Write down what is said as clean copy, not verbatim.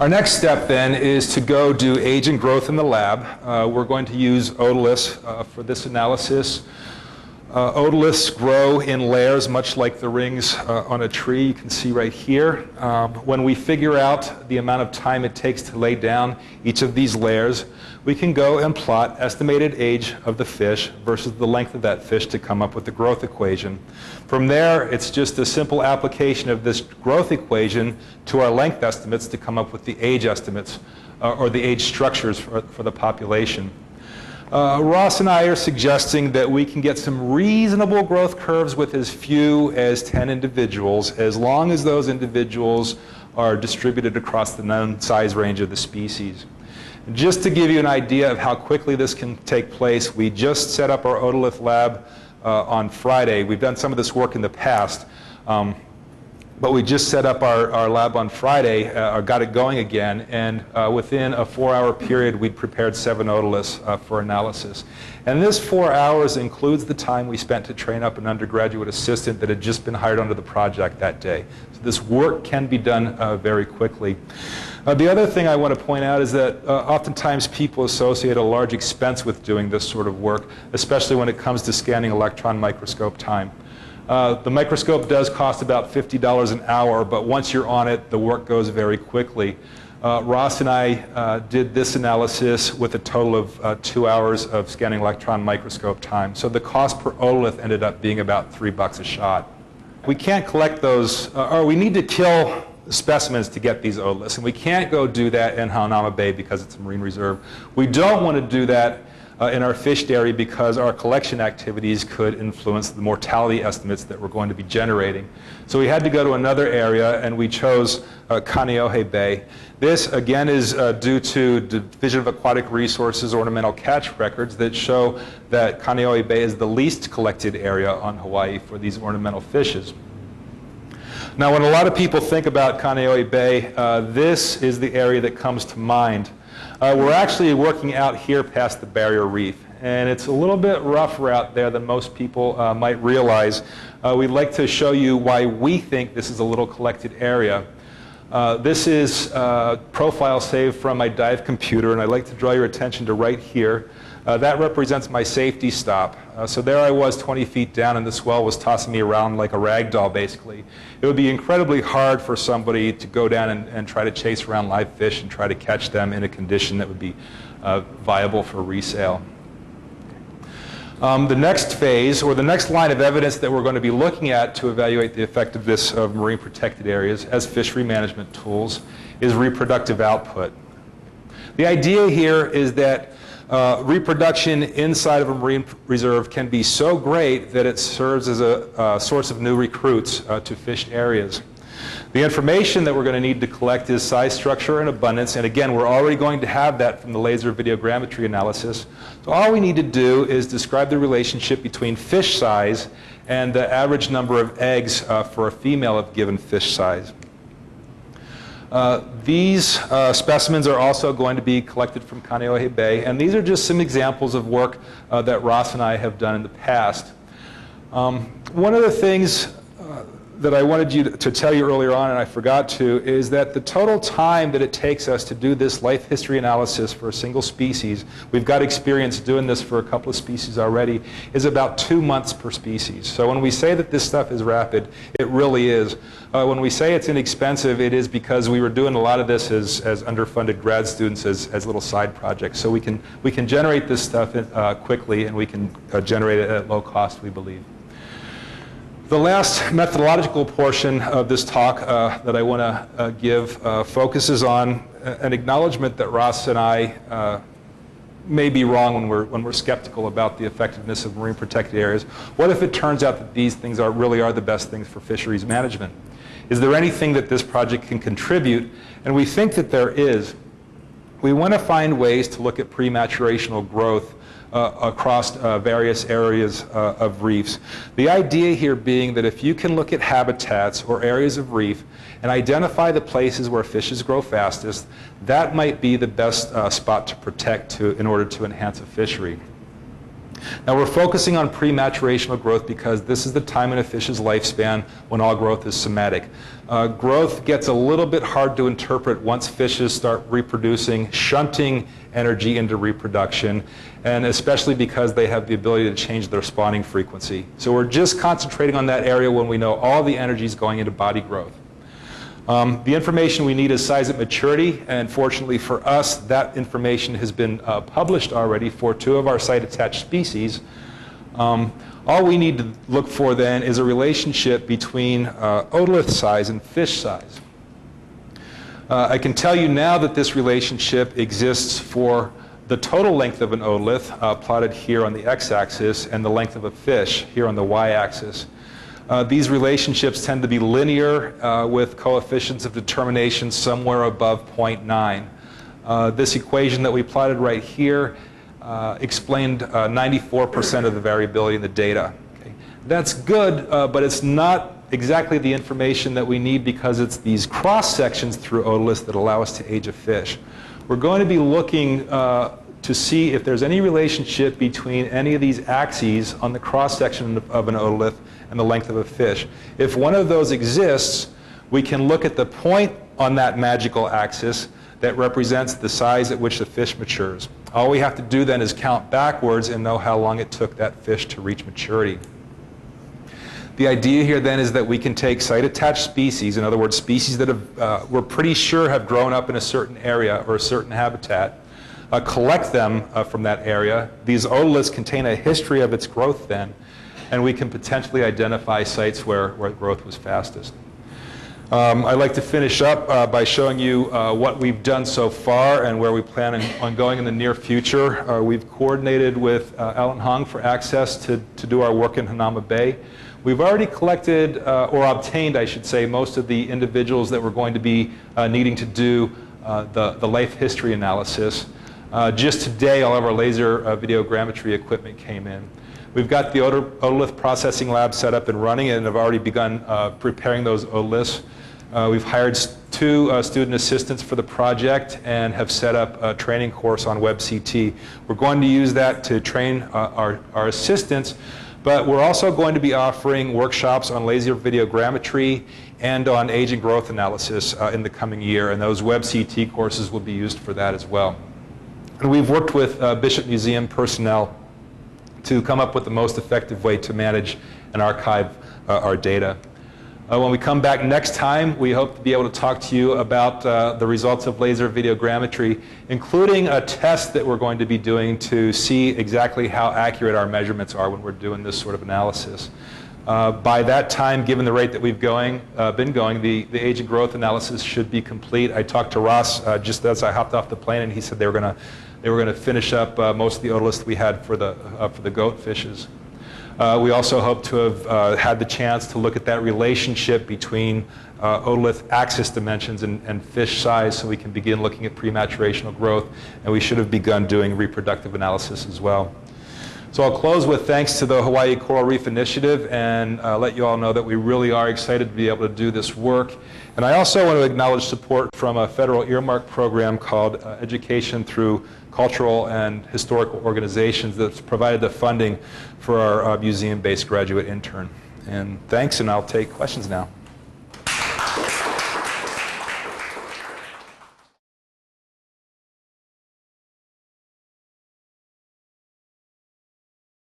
Our next step then is to go do age and growth in the lab. We're going to use otoliths for this analysis. Otoliths grow in layers much like the rings on a tree you can see right here. When we figure out the amount of time it takes to lay down each of these layers, we can go and plot estimated age of the fish versus the length of that fish to come up with the growth equation. From there, it's just a simple application of this growth equation to our length estimates to come up with the age estimates or the age structures for the population. Ross and I are suggesting that we can get some reasonable growth curves with as few as 10 individuals, as long as those individuals are distributed across the known size range of the species. Just to give you an idea of how quickly this can take place, we just set up our otolith lab on Friday. We've done some of this work in the past, but we just set up our lab on Friday, got it going again, and within a 4-hour period, we'd prepared 7 otoliths for analysis. And this 4 hours includes the time we spent to train up an undergraduate assistant that had just been hired onto the project that day. So this work can be done very quickly. The other thing I want to point out is that oftentimes people associate a large expense with doing this sort of work, especially when it comes to scanning electron microscope time. The microscope does cost about $50 an hour, but once you're on it, the work goes very quickly. Ross and I did this analysis with a total of 2 hours of scanning electron microscope time. So the cost per otolith ended up being about $3 a shot. We can't collect those, or we need to kill specimens to get these otoliths, and we can't go do that in Haunama Bay because it's a marine reserve. We don't want to do that in our fish dairy because our collection activities could influence the mortality estimates that we're going to be generating. So we had to go to another area, and we chose Kaneohe Bay. This, again, is due to Division of Aquatic Resources ornamental catch records that show that Kaneohe Bay is the least collected area on Hawaii for these ornamental fishes. Now, when a lot of people think about Kaneohe Bay, this is the area that comes to mind. We're actually working out here past the barrier reef, and it's a little bit rougher out there than most people might realize. We'd like to show you why we think this is a little collected area. This is a profile saved from my dive computer, and I'd like to draw your attention to right here. That represents my safety stop. So there I was 20 feet down, and the swell was tossing me around like a rag doll, basically. It would be incredibly hard for somebody to go down and try to chase around live fish and try to catch them in a condition that would be viable for resale. The next phase, or the next line of evidence that we're going to be looking at to evaluate the effectiveness of marine protected areas as fishery management tools, is reproductive output. The idea here is that reproduction inside of a marine reserve can be so great that it serves as a source of new recruits to fished areas. The information that we're going to need to collect is size, structure, and abundance, and again, we're already going to have that from the laser videogrammetry analysis. So all we need to do is describe the relationship between fish size and the average number of eggs for a female of given fish size. These specimens are also going to be collected from Kaneohe Bay, and these are just some examples of work that Ross and I have done in the past. One of the things that I wanted you to tell you earlier on, and I forgot to, is that the total time that it takes us to do this life history analysis for a single species, we've got experience doing this for a couple of species already, is about 2 months per species. So when we say that this stuff is rapid, it really is. When we say it's inexpensive, it is because we were doing a lot of this as underfunded grad students as little side projects. So we can generate this stuff quickly, and we can generate it at low cost, we believe. The last methodological portion of this talk that I want to give focuses on an acknowledgement that Ross and I may be wrong when we're skeptical about the effectiveness of marine protected areas. What if it turns out that these things really are the best things for fisheries management? Is there anything that this project can contribute? And we think that there is. We want to find ways to look at prematurational growth across various areas of reefs. The idea here being that if you can look at habitats or areas of reef and identify the places where fishes grow fastest, that might be the best spot to protect in order to enhance a fishery. Now we're focusing on prematurational growth because this is the time in a fish's lifespan when all growth is somatic. Growth gets a little bit hard to interpret once fishes start reproducing, shunting energy into reproduction, and especially because they have the ability to change their spawning frequency. So we're just concentrating on that area when we know all the energy is going into body growth. The information we need is size at maturity, and fortunately for us, that information has been published already for 2 of our site-attached species. All we need to look for then is a relationship between otolith size and fish size. I can tell you now that this relationship exists for the total length of an otolith, plotted here on the x-axis, and the length of a fish here on the y-axis. These relationships tend to be linear with coefficients of determination somewhere above 0.9. This equation that we plotted right here explained 94% of the variability in the data. Okay. That's good, but it's not exactly the information that we need because it's these cross sections through otoliths that allow us to age a fish. We're going to be looking to see if there's any relationship between any of these axes on the cross section of an otolith and the length of a fish. If one of those exists, we can look at the point on that magical axis that represents the size at which the fish matures. All we have to do then is count backwards and know how long it took that fish to reach maturity. The idea here then is that we can take site-attached species, in other words, species that have, we're pretty sure have grown up in a certain area or a certain habitat, collect them from that area. These otoliths contain a history of its growth then, and we can potentially identify sites where growth was fastest. I'd like to finish up by showing you what we've done so far and where we plan on going in the near future. We've coordinated with Alan Hong for access to do our work in Hanauma Bay. We've already collected, or obtained, I should say, most of the individuals that we're going to be needing to do the life history analysis. Just today, all of our laser videogrammetry equipment came in. We've got the otolith processing lab set up and running and have already begun preparing those otoliths. We've hired 2 student assistants for the project and have set up a training course on WebCT. We're going to use that to train our assistants, but we're also going to be offering workshops on laser videogrammetry and on age and growth analysis in the coming year, and those WebCT courses will be used for that as well. And we've worked with Bishop Museum personnel to come up with the most effective way to manage and archive our data. When we come back next time, we hope to be able to talk to you about the results of laser videogrammetry, including a test that we're going to be doing to see exactly how accurate our measurements are when we're doing this sort of analysis. By that time, given the rate that we've been going, the age and growth analysis should be complete. I talked to Ross just as I hopped off the plane, and he said they were going to finish up most of the otoliths we had for the goat fishes. We also hope to have had the chance to look at that relationship between otolith axis dimensions and fish size, so we can begin looking at prematurational growth, and we should have begun doing reproductive analysis as well. So I'll close with thanks to the Hawaii Coral Reef Initiative and let you all know that we really are excited to be able to do this work. And I also want to acknowledge support from a federal earmark program called Education Through Cultural and Historical Organizations that's provided the funding for our museum-based graduate intern. And thanks, and I'll take questions now.